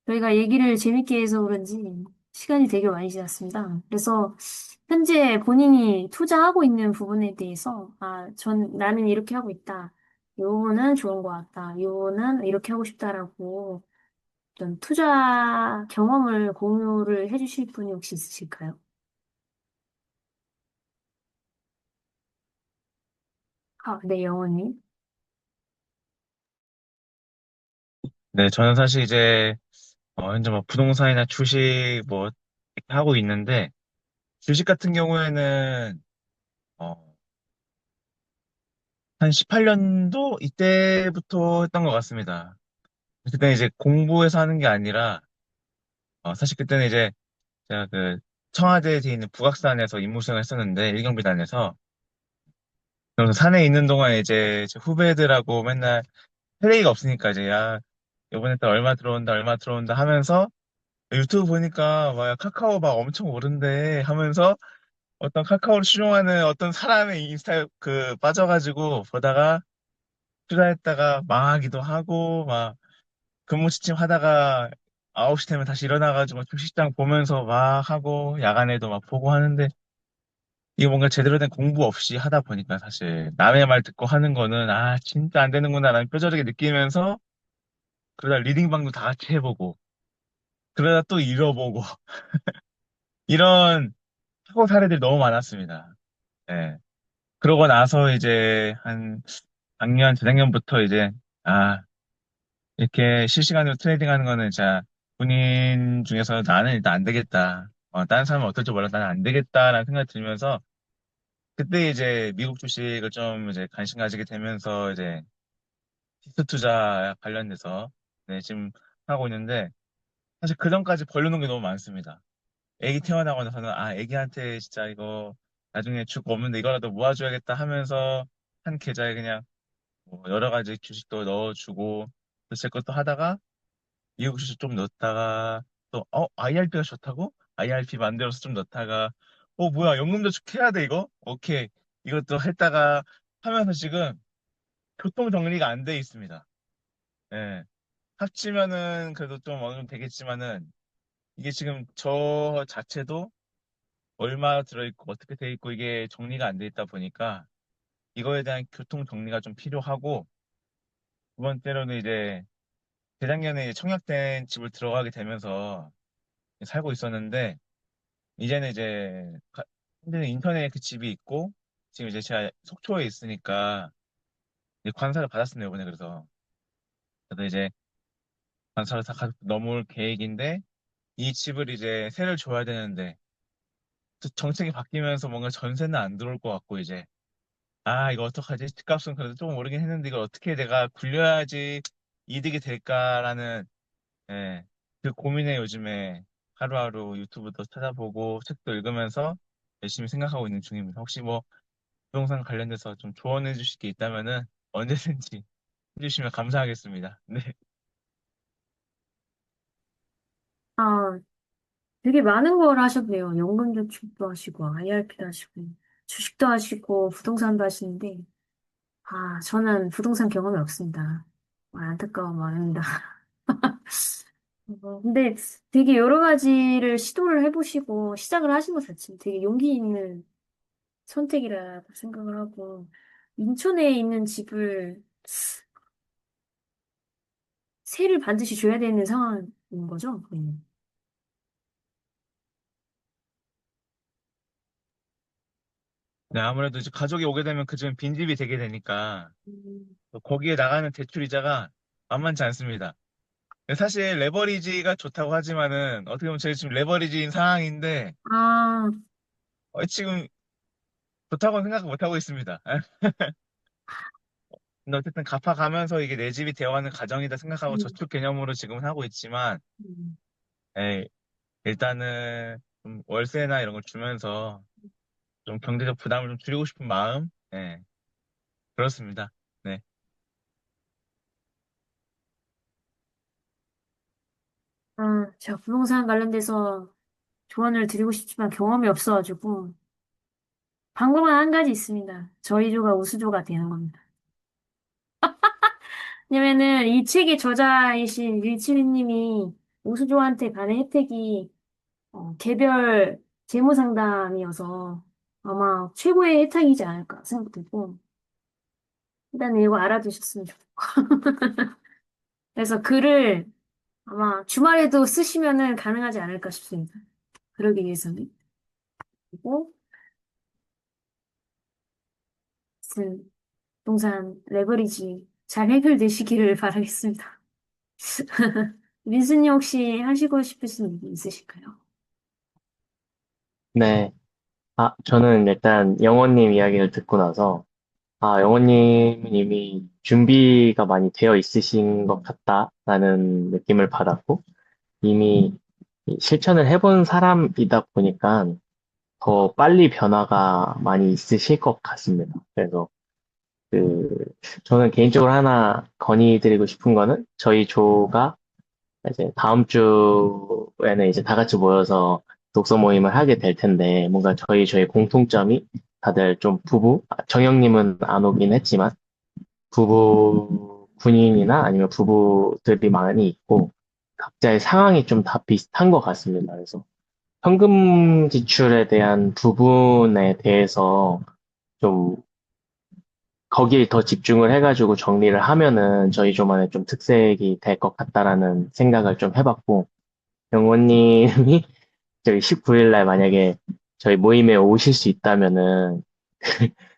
저희가 얘기를 재밌게 해서 그런지 시간이 되게 많이 지났습니다. 그래서 현재 본인이 투자하고 있는 부분에 대해서 나는 이렇게 하고 있다. 요거는 좋은 것 같다. 요거는 이렇게 하고 싶다라고 어떤 투자 경험을 공유를 해주실 분이 혹시 있으실까요? 아, 네, 영원님. 네, 저는 사실 이제, 현재 뭐 부동산이나 주식 뭐, 이렇게 하고 있는데, 주식 같은 경우에는, 어, 한 18년도 이때부터 했던 것 같습니다. 그때 이제 공부해서 하는 게 아니라, 사실 그때는 이제 제가 그 청와대에 있는 북악산에서 임무수행을 했었는데, 일경비단에서. 그래서 산에 있는 동안 이제 제 후배들하고 맨날 할 얘기가 없으니까 이제, 야, 이번에 또 얼마 들어온다, 얼마 들어온다 하면서 유튜브 보니까 막 카카오 막 엄청 오른대 하면서 어떤 카카오를 추종하는 어떤 사람의 인스타에 그 빠져가지고 보다가 투자했다가 망하기도 하고 막 근무 지침 하다가 9시 되면 다시 일어나가지고 주식장 보면서 막 하고 야간에도 막 보고 하는데 이게 뭔가 제대로 된 공부 없이 하다 보니까 사실 남의 말 듣고 하는 거는 진짜 안 되는구나라는 뼈저리게 느끼면서 그러다 리딩방도 다 같이 해보고 그러다 또 잃어보고 이런 사고 사례들이 너무 많았습니다. 예. 그러고 나서 이제 한 작년, 재작년부터 이제, 이렇게 실시간으로 트레이딩 하는 거는 진짜 군인 중에서 나는 일단 안 되겠다. 다른 사람은 어떨지 몰라. 나는 안 되겠다라는 생각이 들면서 그때 이제 미국 주식을 좀 이제 관심 가지게 되면서 이제 지수 투자 관련돼서 네, 지금 하고 있는데 사실 그 전까지 벌려놓은 게 너무 많습니다. 애기 태어나고 나서는 애기한테 진짜 이거 나중에 줄 거 없는데 이거라도 모아줘야겠다 하면서 한 계좌에 그냥 뭐 여러 가지 주식도 넣어주고 또 제 것도 하다가 미국 주식 좀 넣었다가 또 IRP가 좋다고? IRP 만들어서 좀 넣다가 뭐야 연금저축 해야 돼 이거? 오케이 이것도 했다가 하면서 지금 교통 정리가 안 돼 있습니다. 예. 합치면은 그래도 좀 어느 정도 되겠지만은 이게 지금 저 자체도 얼마 들어있고 어떻게 돼 있고 이게 정리가 안 돼 있다 보니까 이거에 대한 교통 정리가 좀 필요하고 두 번째로는 이제 재작년에 이제 청약된 집을 들어가게 되면서 살고 있었는데 이제는 이제 현재는 인터넷에 그 집이 있고 지금 이제 제가 속초에 있으니까 이제 관사를 받았습니다 이번에. 그래서 저도 이제 관사를 다 넘을 계획인데 이 집을 이제 세를 줘야 되는데 또 정책이 바뀌면서 뭔가 전세는 안 들어올 것 같고 이제 아 이거 어떡하지? 집값은 그래도 조금 오르긴 했는데 이걸 어떻게 내가 굴려야지 이득이 될까라는 예, 그 고민에 요즘에 하루하루 유튜브도 찾아보고 책도 읽으면서 열심히 생각하고 있는 중입니다. 혹시 뭐 부동산 관련돼서 좀 조언해 주실 게 있다면은 언제든지 해주시면 감사하겠습니다. 네. 아, 되게 많은 걸 하셨네요. 연금저축도 하시고, IRP도 하시고, 주식도 하시고, 부동산도 하시는데, 아, 저는 부동산 경험이 없습니다. 안타까운 마음입니다. 근데 되게 여러 가지를 시도를 해보시고, 시작을 하신 것 자체는 되게 용기 있는 선택이라고 생각을 하고, 인천에 있는 집을 세를 반드시 줘야 되는 상황인 거죠? 네, 아무래도 이제 가족이 오게 되면 그 집은 빈집이 되게 되니까 음. 또 거기에 나가는 대출 이자가 만만치 않습니다. 사실 레버리지가 좋다고 하지만은 어떻게 보면 제가 지금 레버리지인 상황인데 아, 지금 좋다고는 생각 못 하고 있습니다. 근데 어쨌든 갚아가면서 이게 내 집이 되어가는 가정이다 생각하고 음, 저축 개념으로 지금은 하고 있지만 음. 에, 일단은 좀 월세나 이런 걸 주면서 좀 경제적 부담을 좀 줄이고 싶은 마음, 예, 그렇습니다. 네. 아, 제가 부동산 관련돼서 조언을 드리고 싶지만 경험이 없어가지고, 방법은 한 가지 있습니다. 저희 조가 우수조가 되는 겁니다. 왜냐면은 이 책의 저자이신 릴치리님이 우수조한테 가는 혜택이 개별 재무 상담이어서 아마 최고의 혜택이지 않을까 생각되고, 일단 이거 알아두셨으면 좋겠고. 그래서 글을 아마 주말에도 쓰시면은 가능하지 않을까 싶습니다. 그러기 위해서는. 그리고 무슨 부동산 레버리지 잘 해결되시기를 바라겠습니다. 민수님 혹시 하시고 싶으신 얘기 있으실까요? 네. 저는 일단 영호님 이야기를 듣고 나서, 영호님은 이미 준비가 많이 되어 있으신 것 같다라는 느낌을 받았고, 이미 실천을 해본 사람이다 보니까 더 빨리 변화가 많이 있으실 것 같습니다. 그래서 그 저는 개인적으로 하나 건의드리고 싶은 거는 저희 조가 이제 다음 주에는 이제 다 같이 모여서 독서 모임을 하게 될 텐데 뭔가 저희 공통점이 다들 좀 정영님은 안 오긴 했지만 부부 군인이나 아니면 부부들이 많이 있고 각자의 상황이 좀 다 비슷한 것 같습니다. 그래서 현금 지출에 대한 부분에 대해서 좀 거기에 더 집중을 해가지고 정리를 하면은 저희 조만의 좀 특색이 될 것 같다라는 생각을 좀 해봤고, 영호님이 저희 19일 날 만약에 저희 모임에 오실 수 있다면은,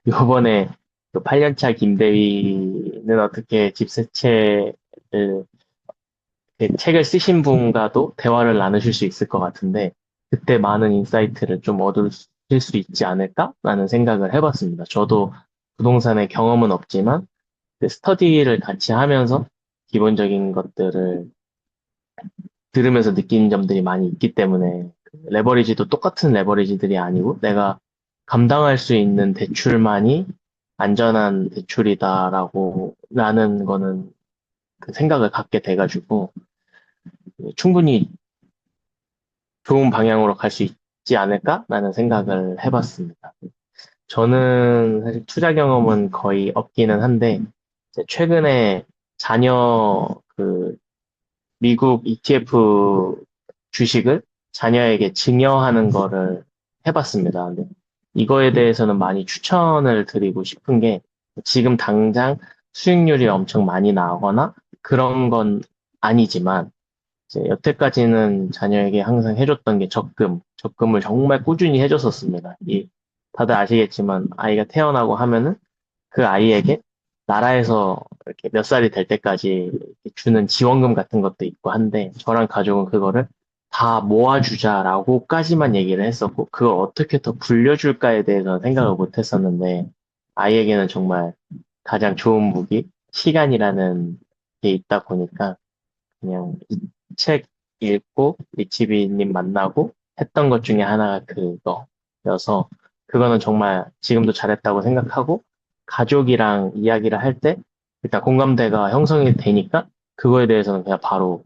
요번에 그 8년차 김대위는 어떻게 집세채를, 그 책을 쓰신 분과도 대화를 나누실 수 있을 것 같은데, 그때 많은 인사이트를 좀 얻으실 수 있지 않을까라는 생각을 해봤습니다. 저도 부동산의 경험은 없지만, 그 스터디를 같이 하면서 기본적인 것들을 들으면서 느끼는 점들이 많이 있기 때문에 그 레버리지도 똑같은 레버리지들이 아니고 내가 감당할 수 있는 대출만이 안전한 대출이다라고 라는 거는 그 생각을 갖게 돼가지고 충분히 좋은 방향으로 갈 수 있지 않을까라는 생각을 해봤습니다. 저는 사실 투자 경험은 거의 없기는 한데 이제 최근에 자녀 그 미국 ETF 주식을 자녀에게 증여하는 거를 해봤습니다. 근데 이거에 대해서는 많이 추천을 드리고 싶은 게 지금 당장 수익률이 엄청 많이 나거나 그런 건 아니지만 이제 여태까지는 자녀에게 항상 해줬던 게 적금을 정말 꾸준히 해줬었습니다. 다들 아시겠지만 아이가 태어나고 하면은 그 아이에게 나라에서 이렇게 몇 살이 될 때까지 이렇게 주는 지원금 같은 것도 있고 한데 저랑 가족은 그거를 다 모아주자라고까지만 얘기를 했었고 그걸 어떻게 더 불려줄까에 대해서 생각을 못 했었는데 아이에게는 정말 가장 좋은 무기, 시간이라는 게 있다 보니까 그냥 이 책 읽고 리치비님 만나고 했던 것 중에 하나가 그거여서 그거는 정말 지금도 잘했다고 생각하고 가족이랑 이야기를 할 때 일단 공감대가 형성이 되니까 그거에 대해서는 그냥 바로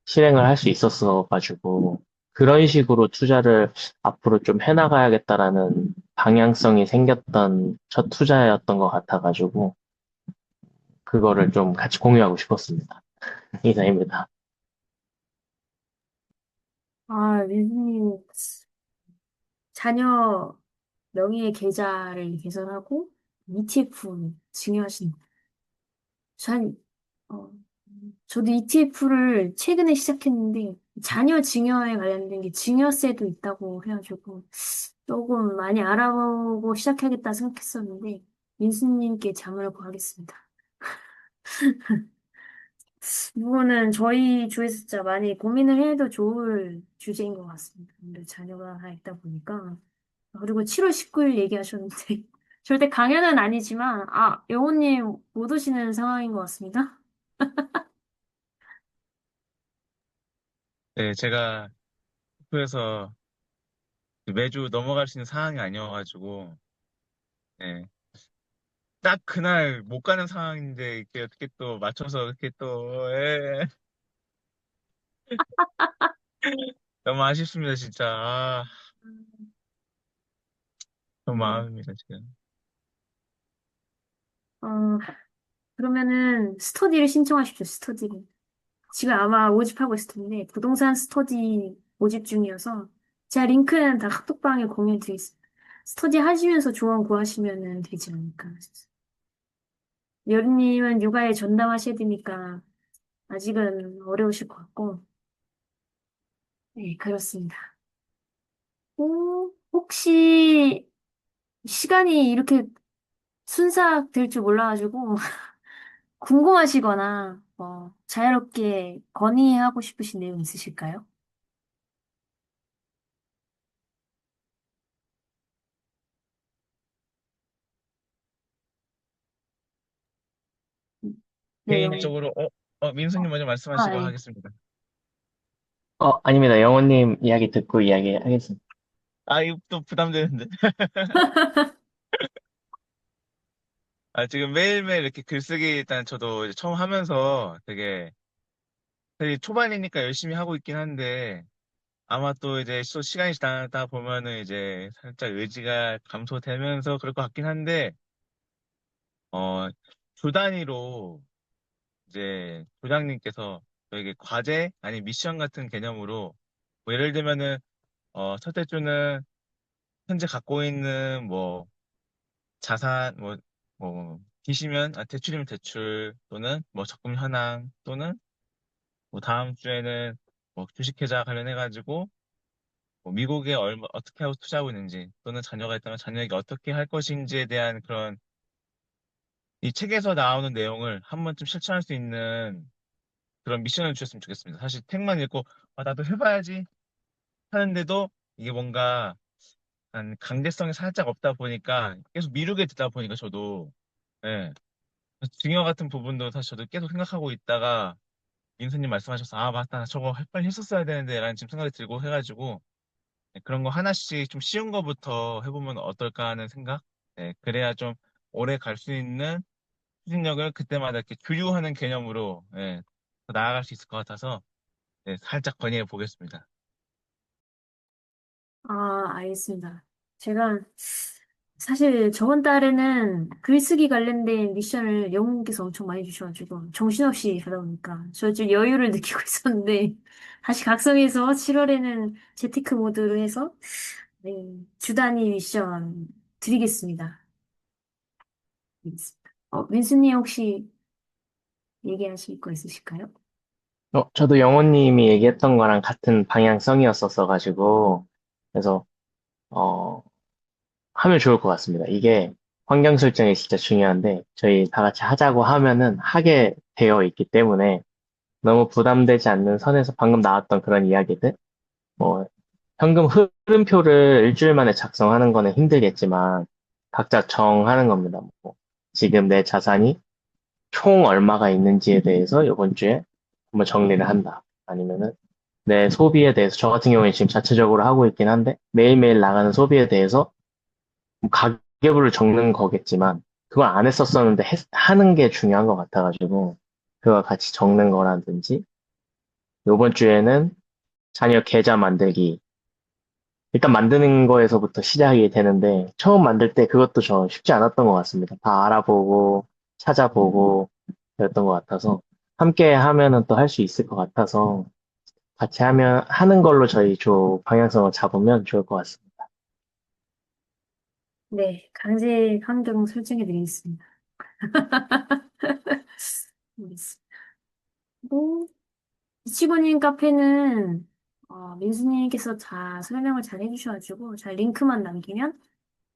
실행을 할 수 있었어 가지고 그런 식으로 투자를 앞으로 좀 해나가야겠다라는 방향성이 생겼던 첫 투자였던 것 같아가지고 그거를 좀 같이 공유하고 싶었습니다. 이상입니다. 아, 민수님, 자녀 명의의 계좌를 개설하고 ETF 증여하신, 전, 어, 저도 ETF를 최근에 시작했는데, 자녀 증여에 관련된 게 증여세도 있다고 해가지고, 조금 많이 알아보고 시작하겠다 생각했었는데, 민수님께 자문을 구하겠습니다. 이거는 저희 주에서 진짜 많이 고민을 해도 좋을 주제인 것 같습니다. 근데 자녀가 하나 있다 보니까. 그리고 7월 19일 얘기하셨는데, 절대 강연은 아니지만, 영호님 못 오시는 상황인 것 같습니다. 네, 제가 학교에서 매주 넘어갈 수 있는 상황이 아니어가지고, 네. 딱 그날 못 가는 상황인데, 이렇게 어떻게 또 맞춰서 이렇게 또, 예. 너무 아쉽습니다, 진짜. 너무 음, 마음입니다, 지금. 어, 그러면은 스터디를 신청하십시오, 스터디를. 지금 아마 모집하고 있을 텐데, 부동산 스터디 모집 중이어서, 제가 링크는 다 카톡방에 공유해 드리겠습니다. 스터디 하시면서 조언 구하시면 되지 않을까. 여름님은 육아에 전담하셔야 되니까, 아직은 어려우실 것 같고, 네, 그렇습니다. 혹시 시간이 이렇게 순삭될 줄 몰라가지고, 궁금하시거나, 자유롭게 건의하고 싶으신 내용 있으실까요? 네, 영어. 개인적으로, 민수님 먼저 말씀하시고 네. 하겠습니다. 아닙니다. 영호님 이야기 듣고 이야기하겠습니다. 이거 또 부담되는데. 지금 매일매일 이렇게 글쓰기 일단 저도 이제 처음 하면서 되게 초반이니까 열심히 하고 있긴 한데, 아마 또 이제 또 시간이 지나다 보면은 이제 살짝 의지가 감소되면서 그럴 것 같긴 한데, 어, 주 단위로 이제 부장님께서 저에게 과제, 아니 미션 같은 개념으로, 뭐 예를 들면은, 첫째 주는 현재 갖고 있는 뭐 자산, 빚이면, 대출이면 대출, 또는 뭐 적금 현황, 또는 뭐 다음 주에는 뭐 주식계좌 관련해가지고 뭐 미국에 어떻게 하고 투자하고 있는지, 또는 자녀가 있다면 자녀에게 어떻게 할 것인지에 대한 그런 이 책에서 나오는 내용을 한 번쯤 실천할 수 있는 그런 미션을 주셨으면 좋겠습니다. 사실 책만 읽고 나도 해봐야지 하는데도 이게 뭔가 한 강제성이 살짝 없다 보니까 계속 미루게 되다 보니까 저도 예, 증여 같은 부분도 사실 저도 계속 생각하고 있다가 민수님 말씀하셔서 맞다 나 저거 빨리 했었어야 되는데 라는 지금 생각이 들고 해가지고 그런 거 하나씩 좀 쉬운 거부터 해보면 어떨까 하는 생각? 네, 그래야 좀 오래 갈 수 있는 추진력을 그때마다 이렇게 교류하는 개념으로 더 나아갈 수 있을 것 같아서 살짝 건의해 보겠습니다. 알겠습니다. 제가 사실 저번 달에는 글쓰기 관련된 미션을 영웅님께서 엄청 많이 주셔가지고 정신없이 하다 보니까 저 좀 여유를 느끼고 있었는데 다시 각성해서 7월에는 재테크 모드로 해서 네, 주 단위 미션 드리겠습니다. 알겠습니다. 민수님 혹시 얘기하실 거 있으실까요? 저도 영호님이 얘기했던 거랑 같은 방향성이었었어가지고, 그래서, 어, 하면 좋을 것 같습니다. 이게 환경 설정이 진짜 중요한데, 저희 다 같이 하자고 하면은 하게 되어 있기 때문에, 너무 부담되지 않는 선에서 방금 나왔던 그런 이야기들, 뭐, 현금 흐름표를 일주일 만에 작성하는 거는 힘들겠지만, 각자 정하는 겁니다. 뭐, 지금 내 자산이 총 얼마가 있는지에 대해서 이번 주에 한번 정리를 한다. 아니면은 내 소비에 대해서 저 같은 경우에 지금 자체적으로 하고 있긴 한데 매일매일 나가는 소비에 대해서 뭐 가계부를 적는 거겠지만 그걸 안 했었었는데 하는 게 중요한 것 같아가지고 그와 같이 적는 거라든지 이번 주에는 자녀 계좌 만들기 일단 만드는 거에서부터 시작이 되는데 처음 만들 때 그것도 저 쉽지 않았던 것 같습니다. 다 알아보고 찾아보고 그랬던 것 같아서 함께 하면은 또 할 수 있을 것 같아서 같이 하는 걸로 저희 조 방향성을 잡으면 좋을 것 같습니다. 네, 강제 환경 설정해 드리겠습니다. 알겠습니다. 뭐, 이치고님 카페는 민수님께서 다 설명을 잘 해주셔가지고 잘 링크만 남기면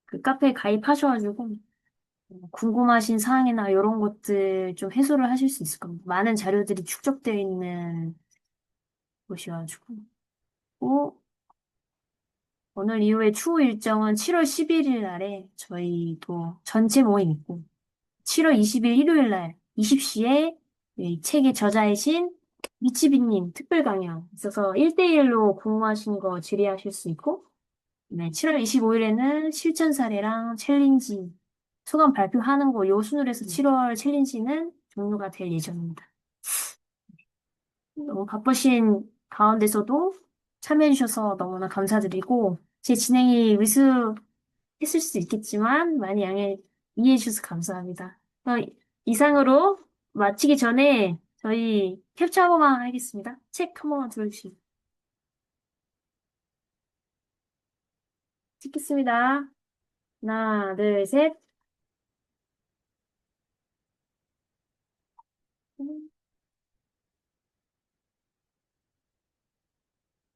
그 카페에 가입하셔가지고 궁금하신 사항이나 이런 것들 좀 해소를 하실 수 있을 겁니다. 많은 자료들이 축적되어 있는 곳이어가지고 또 오늘 이후에 추후 일정은 7월 11일 날에 저희 또 전체 모임 있고 7월 20일 일요일 날 20시에 이 책의 저자이신 미치비님 특별 강연 있어서 1대1로 공모하신 거 질의하실 수 있고 네, 7월 25일에는 실전 사례랑 챌린지 소감 발표하는 거 요 순으로 해서 7월 챌린지는 종료가 될 예정입니다. 너무 바쁘신 가운데서도 참여해주셔서 너무나 감사드리고 제 진행이 미수했을 수도 있겠지만 많이 이해해주셔서 감사합니다. 이상으로 마치기 전에 저희 캡처 한 번만 하겠습니다. 책 한 번만 들어주시죠. 찍겠습니다. 하나, 둘, 셋.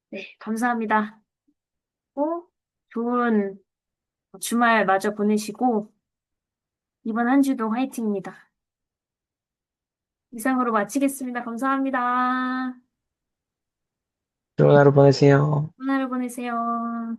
네, 감사합니다. 좋은 주말 마저 보내시고, 이번 한 주도 화이팅입니다. 이상으로 마치겠습니다. 감사합니다. 좋은 하루 보내세요. 좋은 하루 보내세요.